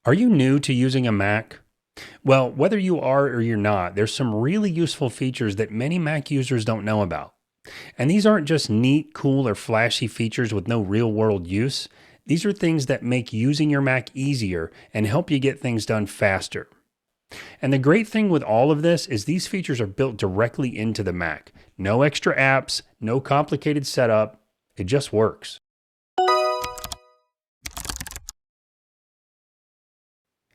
Are you new to using a Mac? Well, whether you are or you're not, there's some really useful features that many Mac users don't know about. And these aren't just neat, cool, or flashy features with no real world use. These are things that make using your Mac easier and help you get things done faster. And the great thing with all of this is these features are built directly into the Mac. No extra apps, no complicated setup. It just works.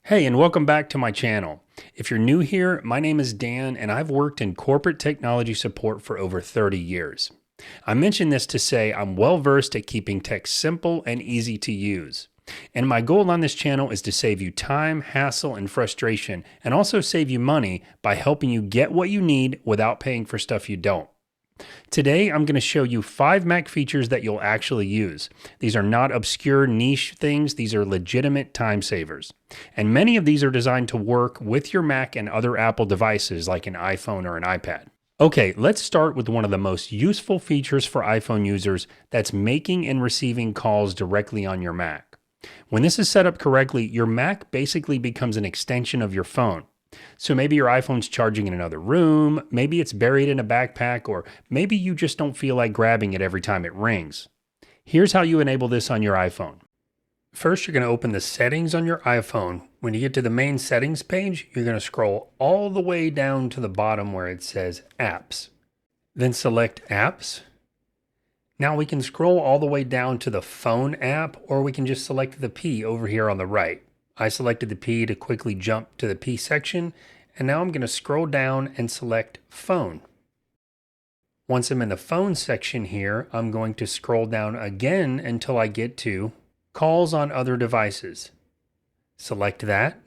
Hey, and welcome back to my channel. If you're new here, my name is Dan, and I've worked in corporate technology support for over 30 years. I mention this to say I'm well versed at keeping tech simple and easy to use. And my goal on this channel is to save you time, hassle, and frustration, and also save you money by helping you get what you need without paying for stuff you don't. Today, I'm going to show you 5 Mac features that you'll actually use. These are not obscure niche things, these are legitimate time savers. And many of these are designed to work with your Mac and other Apple devices like an iPhone or an iPad. Okay, let's start with one of the most useful features for iPhone users, that's making and receiving calls directly on your Mac. When this is set up correctly, your Mac basically becomes an extension of your phone. So maybe your iPhone's charging in another room, maybe it's buried in a backpack, or maybe you just don't feel like grabbing it every time it rings. Here's how you enable this on your iPhone. First, you're going to open the settings on your iPhone. When you get to the main settings page, you're going to scroll all the way down to the bottom where it says Apps. Then select Apps. Now we can scroll all the way down to the Phone app, or we can just select the P over here on the right. I selected the P to quickly jump to the P section, and now I'm going to scroll down and select Phone. Once I'm in the Phone section here, I'm going to scroll down again until I get to Calls on Other Devices. Select that,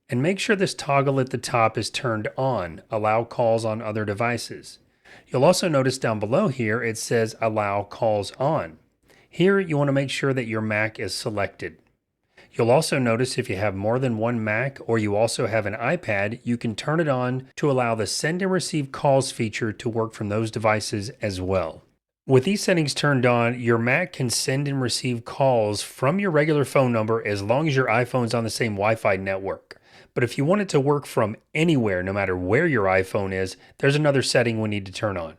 and make sure this toggle at the top is turned on, Allow Calls on Other Devices. You'll also notice down below here it says Allow Calls On. Here you want to make sure that your Mac is selected. You'll also notice if you have more than one Mac or you also have an iPad, you can turn it on to allow the send and receive calls feature to work from those devices as well. With these settings turned on, your Mac can send and receive calls from your regular phone number as long as your iPhone's on the same Wi-Fi network. But if you want it to work from anywhere, no matter where your iPhone is, there's another setting we need to turn on.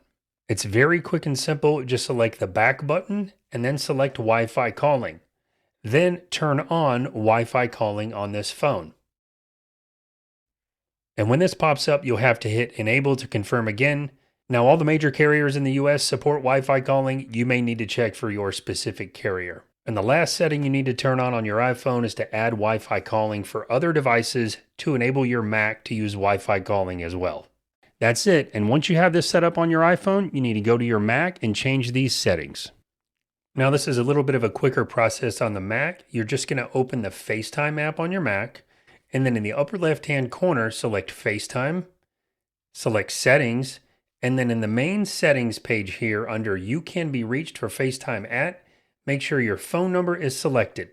It's very quick and simple. Just select the back button and then select Wi-Fi calling. Then turn on Wi-Fi calling on this phone. And when this pops up, you'll have to hit Enable to confirm again. Now, all the major carriers in the US support Wi-Fi calling. You may need to check for your specific carrier. And the last setting you need to turn on your iPhone is to add Wi-Fi calling for other devices to enable your Mac to use Wi-Fi calling as well. That's it. And once you have this set up on your iPhone, you need to go to your Mac and change these settings. Now, this is a little bit of a quicker process on the Mac. You're just going to open the FaceTime app on your Mac, and then in the upper left-hand corner, select FaceTime, select Settings, and then in the main settings page here under You Can Be Reached for FaceTime at, make sure your phone number is selected.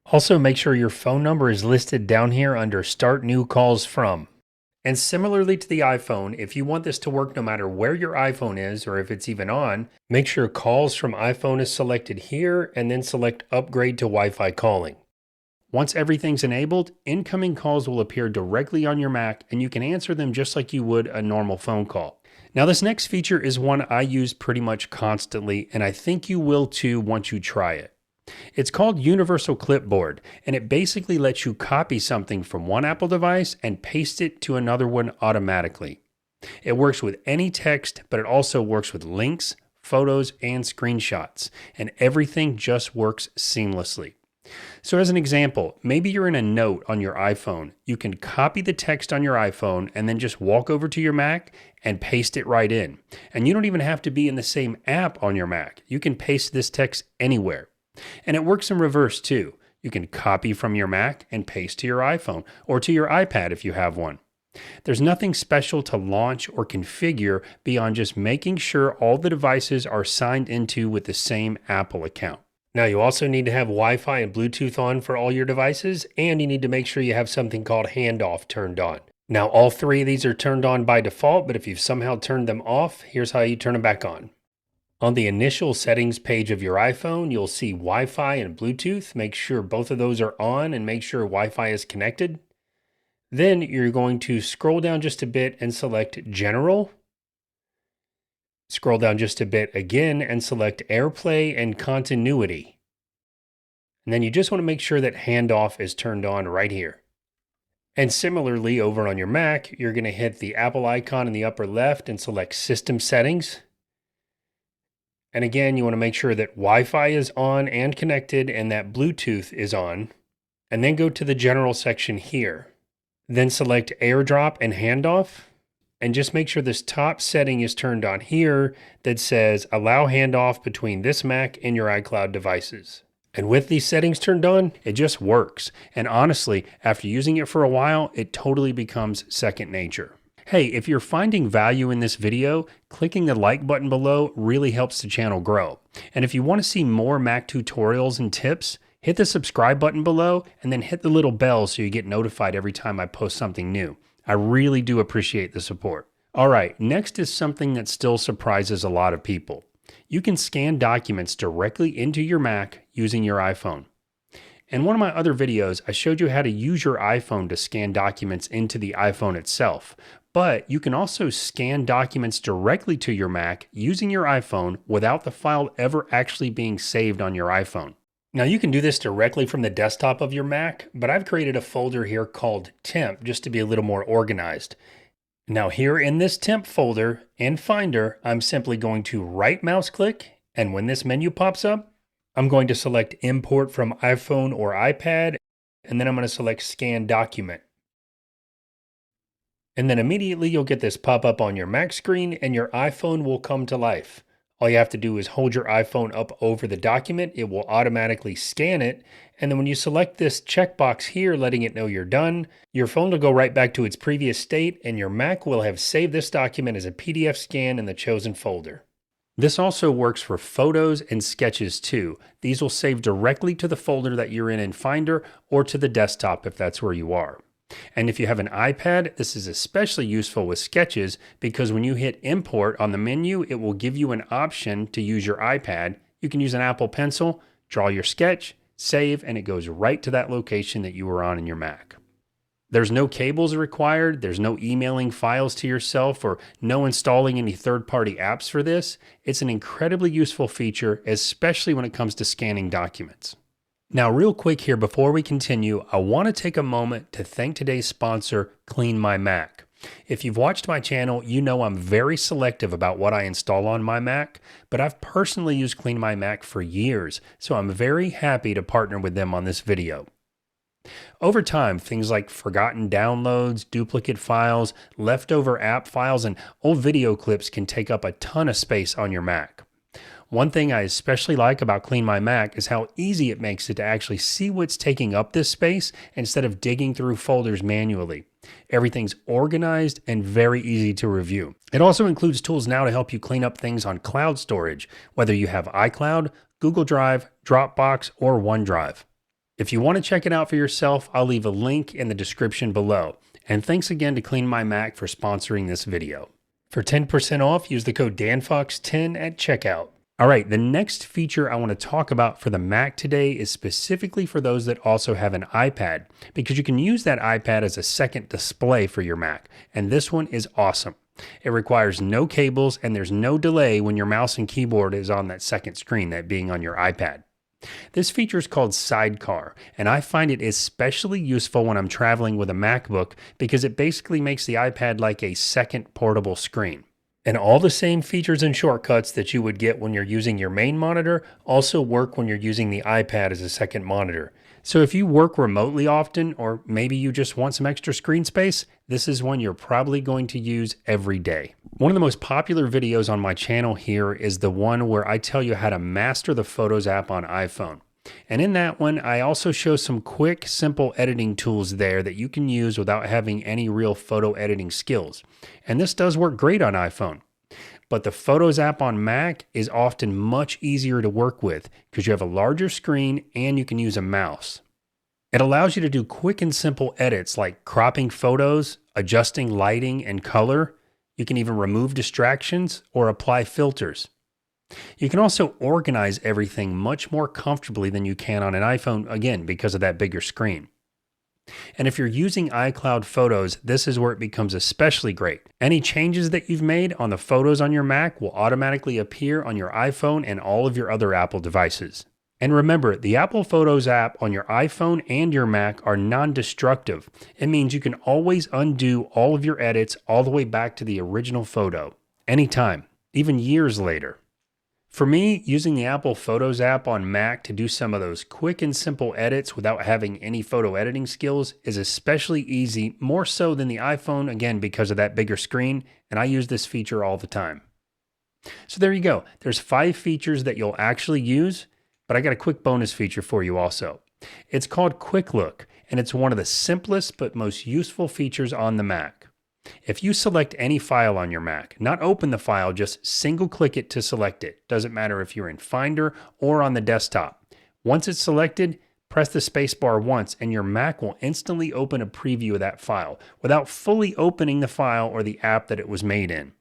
Also, make sure your phone number is listed down here under Start New Calls From. And similarly to the iPhone, if you want this to work no matter where your iPhone is or if it's even on, make sure Calls from iPhone is selected here and then select Upgrade to Wi-Fi Calling. Once everything's enabled, incoming calls will appear directly on your Mac and you can answer them just like you would a normal phone call. Now, this next feature is one I use pretty much constantly, and I think you will too once you try it. It's called Universal Clipboard, and it basically lets you copy something from one Apple device and paste it to another one automatically. It works with any text, but it also works with links, photos, and screenshots, and everything just works seamlessly. So as an example, maybe you're in a note on your iPhone. You can copy the text on your iPhone and then just walk over to your Mac and paste it right in. And you don't even have to be in the same app on your Mac. You can paste this text anywhere. And it works in reverse too. You can copy from your Mac and paste to your iPhone or to your iPad if you have one. There's nothing special to launch or configure beyond just making sure all the devices are signed into with the same Apple account. Now, you also need to have Wi-Fi and Bluetooth on for all your devices, and you need to make sure you have something called handoff turned on. Now, all 3 of these are turned on by default, but if you've somehow turned them off, here's how you turn them back on. On the initial settings page of your iPhone, you'll see Wi-Fi and Bluetooth. Make sure both of those are on and make sure Wi-Fi is connected. Then you're going to scroll down just a bit and select General. Scroll down just a bit again and select AirPlay and Continuity. And then you just want to make sure that handoff is turned on right here. And similarly, over on your Mac, you're going to hit the Apple icon in the upper left and select System Settings. And again, you want to make sure that Wi-Fi is on and connected and that Bluetooth is on. And then go to the General section here. Then select AirDrop and Handoff. And just make sure this top setting is turned on here that says Allow handoff between this Mac and your iCloud devices. And with these settings turned on, it just works. And honestly, after using it for a while, it totally becomes second nature. Hey, if you're finding value in this video, clicking the like button below really helps the channel grow. And if you want to see more Mac tutorials and tips, hit the subscribe button below and then hit the little bell so you get notified every time I post something new. I really do appreciate the support. All right, next is something that still surprises a lot of people. You can scan documents directly into your Mac using your iPhone. In one of my other videos, I showed you how to use your iPhone to scan documents into the iPhone itself. But you can also scan documents directly to your Mac using your iPhone without the file ever actually being saved on your iPhone. Now you can do this directly from the desktop of your Mac, but I've created a folder here called Temp just to be a little more organized. Now here in this Temp folder in Finder, I'm simply going to right mouse click, and when this menu pops up, I'm going to select Import from iPhone or iPad, and then I'm going to select Scan Document. And then immediately you'll get this pop up on your Mac screen and your iPhone will come to life. All you have to do is hold your iPhone up over the document. It will automatically scan it. And then when you select this checkbox here, letting it know you're done, your phone will go right back to its previous state and your Mac will have saved this document as a PDF scan in the chosen folder. This also works for photos and sketches too. These will save directly to the folder that you're in Finder or to the desktop if that's where you are. And if you have an iPad, this is especially useful with sketches because when you hit import on the menu, it will give you an option to use your iPad. You can use an Apple Pencil, draw your sketch, save, and it goes right to that location that you were on in your Mac. There's no cables required. There's no emailing files to yourself or no installing any third-party apps for this. It's an incredibly useful feature, especially when it comes to scanning documents. Now, real quick here, before we continue, I want to take a moment to thank today's sponsor, Clean My Mac. If you've watched my channel, you know I'm very selective about what I install on my Mac, but I've personally used Clean My Mac for years, so I'm very happy to partner with them on this video. Over time, things like forgotten downloads, duplicate files, leftover app files, and old video clips can take up a ton of space on your Mac. One thing I especially like about Clean My Mac is how easy it makes it to actually see what's taking up this space instead of digging through folders manually. Everything's organized and very easy to review. It also includes tools now to help you clean up things on cloud storage, whether you have iCloud, Google Drive, Dropbox, or OneDrive. If you want to check it out for yourself, I'll leave a link in the description below. And thanks again to Clean My Mac for sponsoring this video. For 10% off, use the code DANFOX10 at checkout. All right, the next feature I want to talk about for the Mac today is specifically for those that also have an iPad, because you can use that iPad as a second display for your Mac, and this one is awesome. It requires no cables and there's no delay when your mouse and keyboard is on that second screen, that being on your iPad. This feature is called Sidecar, and I find it especially useful when I'm traveling with a MacBook because it basically makes the iPad like a second portable screen. And all the same features and shortcuts that you would get when you're using your main monitor also work when you're using the iPad as a second monitor. So if you work remotely often, or maybe you just want some extra screen space, this is one you're probably going to use every day. One of the most popular videos on my channel here is the one where I tell you how to master the Photos app on iPhone. And in that one, I also show some quick, simple editing tools there that you can use without having any real photo editing skills. And this does work great on iPhone. But the Photos app on Mac is often much easier to work with because you have a larger screen and you can use a mouse. It allows you to do quick and simple edits like cropping photos, adjusting lighting and color. You can even remove distractions or apply filters. You can also organize everything much more comfortably than you can on an iPhone, again, because of that bigger screen. And if you're using iCloud Photos, this is where it becomes especially great. Any changes that you've made on the photos on your Mac will automatically appear on your iPhone and all of your other Apple devices. And remember, the Apple Photos app on your iPhone and your Mac are non-destructive. It means you can always undo all of your edits all the way back to the original photo, anytime, even years later. For me, using the Apple Photos app on Mac to do some of those quick and simple edits without having any photo editing skills is especially easy, more so than the iPhone, again, because of that bigger screen, and I use this feature all the time. So there you go. There's 5 features that you'll actually use, but I got a quick bonus feature for you also. It's called Quick Look, and it's one of the simplest but most useful features on the Mac. If you select any file on your Mac, not open the file, just single click it to select it. Doesn't matter if you're in Finder or on the desktop. Once it's selected, press the spacebar once and your Mac will instantly open a preview of that file without fully opening the file or the app that it was made in.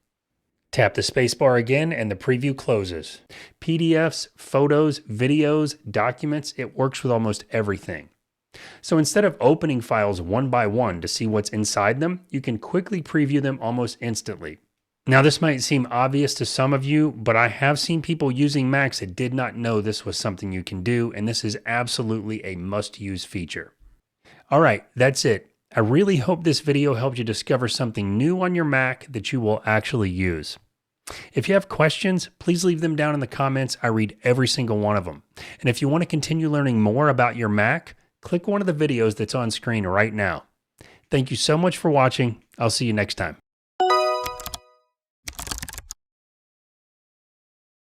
Tap the spacebar again and the preview closes. PDFs, photos, videos, documents, it works with almost everything. So instead of opening files one by one to see what's inside them, you can quickly preview them almost instantly. Now this might seem obvious to some of you, but I have seen people using Macs that did not know this was something you can do, and this is absolutely a must-use feature. All right, that's it. I really hope this video helped you discover something new on your Mac that you will actually use. If you have questions, please leave them down in the comments. I read every single one of them. And if you want to continue learning more about your Mac, click one of the videos that's on screen right now. Thank you so much for watching. I'll see you next time.